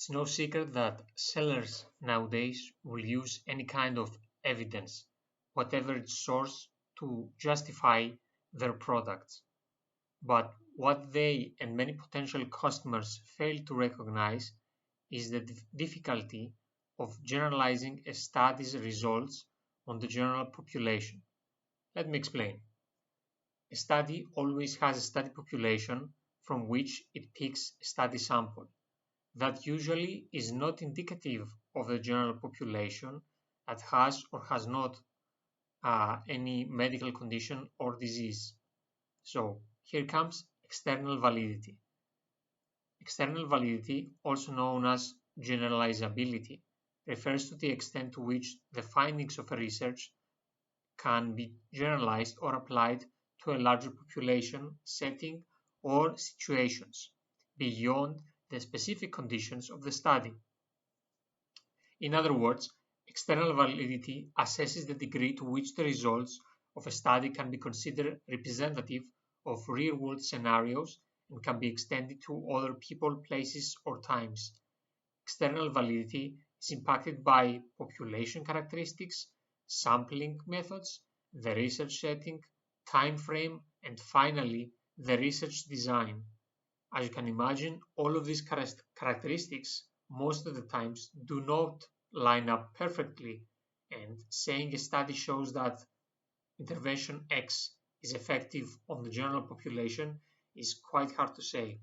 It's no secret that sellers nowadays will use any kind of evidence, whatever its source, to justify their products. But what they and many potential customers fail to recognize is the difficulty of generalizing a study's results on the general population. Let me explain. A study always has a study population from which it picks a study sample. That usually is not indicative of the general population that has or has not any medical condition or disease. So here comes external validity. External validity, also known as generalizability, refers to the extent to which the findings of a research can be generalized or applied to a larger population, setting, or situations beyond the specific conditions of the study. In other words, external validity assesses the degree to which the results of a study can be considered representative of real-world scenarios and can be extended to other people, places, or times. External validity is impacted by population characteristics, sampling methods, the research setting, time frame, and finally, the research design. As you can imagine, all of these characteristics most of the times do not line up perfectly, and saying a study shows that intervention X is effective on the general population is quite hard to say.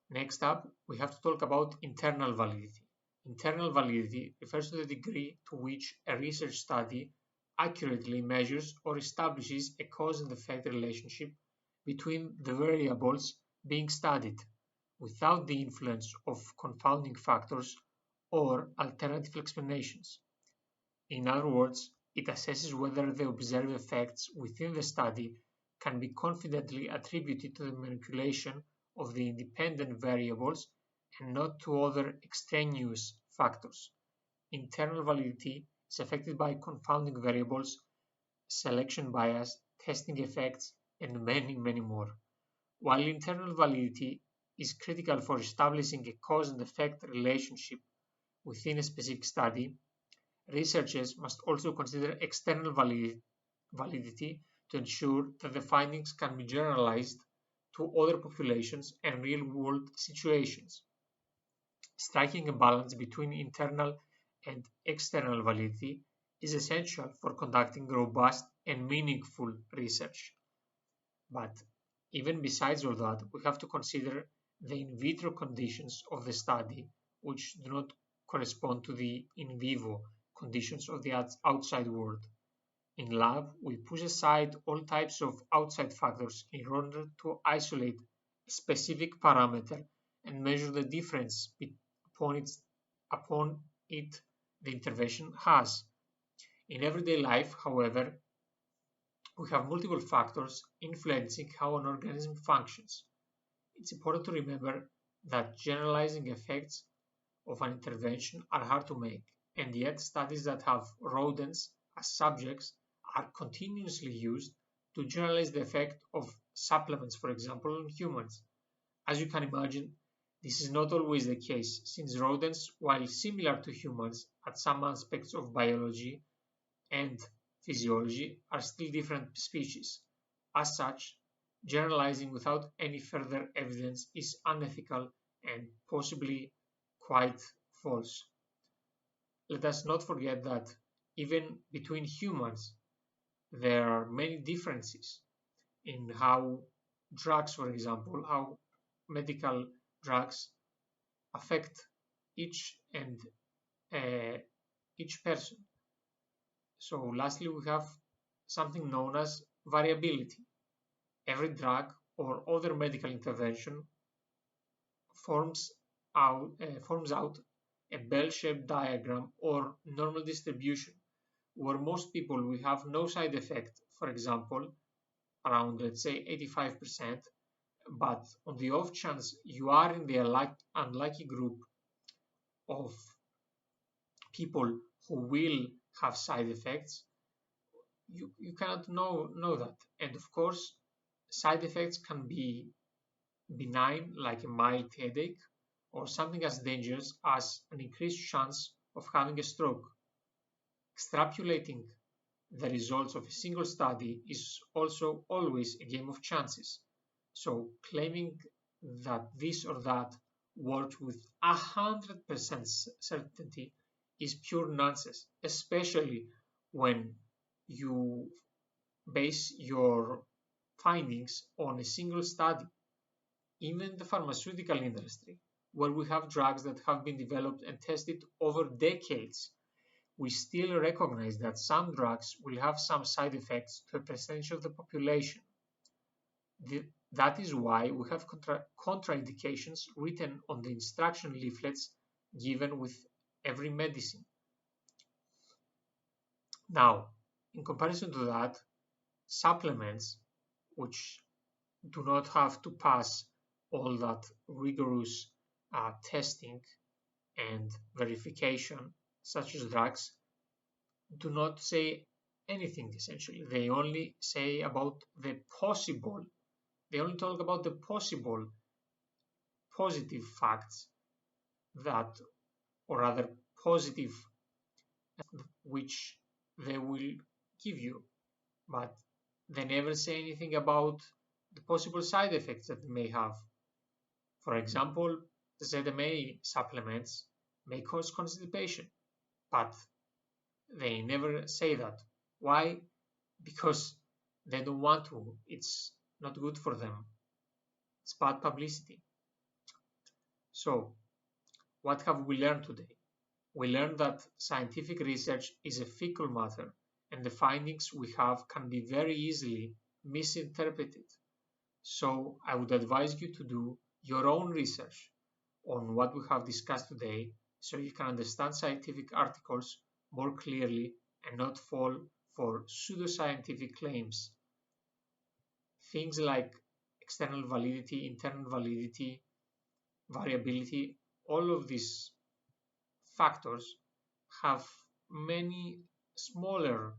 Next up, we have to talk about internal validity. Internal validity refers to the degree to which a research study accurately measures or establishes a cause and effect relationship between the variables being studied, without the influence of confounding factors or alternative explanations. In other words, it assesses whether the observed effects within the study can be confidently attributed to the manipulation of the independent variables and not to other extraneous factors. Internal validity is affected by confounding variables, selection bias, testing effects, and many, many more. While internal validity is critical for establishing a cause and effect relationship within a specific study, researchers must also consider external validity to ensure that the findings can be generalized to other populations and real-world situations. Striking a balance between internal and external validity is essential for conducting robust and meaningful research. But even besides all that, we have to consider the in vitro conditions of the study, which do not correspond to the in vivo conditions of the outside world. In lab, we push aside all types of outside factors in order to isolate a specific parameter and measure the difference upon it the intervention has. In everyday life, however, we have multiple factors influencing how an organism functions. It's important to remember that generalizing effects of an intervention are hard to make, and yet studies that have rodents as subjects are continuously used to generalize the effect of supplements, for example, on humans. As you can imagine, this is not always the case, since rodents, while similar to humans at some aspects of biology and physiology, are still different species. As such, generalizing without any further evidence is unethical and possibly quite false. Let us not forget that even between humans, there are many differences in how drugs, for example, how medical drugs affect each and each person. So lastly, we have something known as variability. Every drug or other medical intervention forms out a bell-shaped diagram or normal distribution where most people will have no side effect, for example, around let's say 85%, but on the off chance you are in the unlucky group of people who will have side effects, you cannot know that. And of course, side effects can be benign, like a mild headache, or something as dangerous as an increased chance of having a stroke. Extrapolating the results of a single study is also always a game of chances. So claiming that this or that worked with 100% certainty is pure nonsense, especially when you base your findings on a single study. Even the pharmaceutical industry, where we have drugs that have been developed and tested over decades, we still recognize that some drugs will have some side effects to a percentage of the population. That is why we have contraindications written on the instruction leaflets given with every medicine. Now, in comparison to that, supplements, which do not have to pass all that rigorous testing and verification, such as drugs, do not say anything essentially. They only say about the possible, they only talk about the possible positive facts that, or rather positive, which they will give you, but they never say anything about the possible side effects that they may have. For example, the ZMA supplements may cause constipation, but they never say that. Why? Because they don't want to. It's not good for them. It's bad publicity. So, what have we learned today? We learned that scientific research is a fickle matter, and the findings we have can be very easily misinterpreted. So, I would advise you to do your own research on what we have discussed today so you can understand scientific articles more clearly and not fall for pseudoscientific claims. Things like external validity, internal validity, variability, all of these factors have many smaller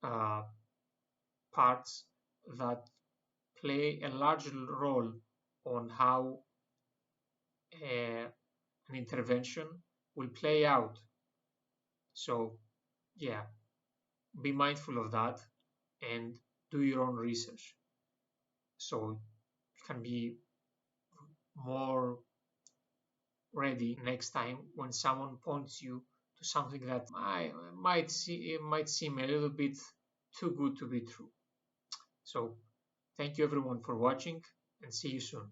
uh, parts that play a large role on how an intervention will play out. So, yeah, be mindful of that and do your own research so you can be more ready next time when someone points you to something that might seem a little bit too good to be true. So, thank you everyone for watching and see you soon.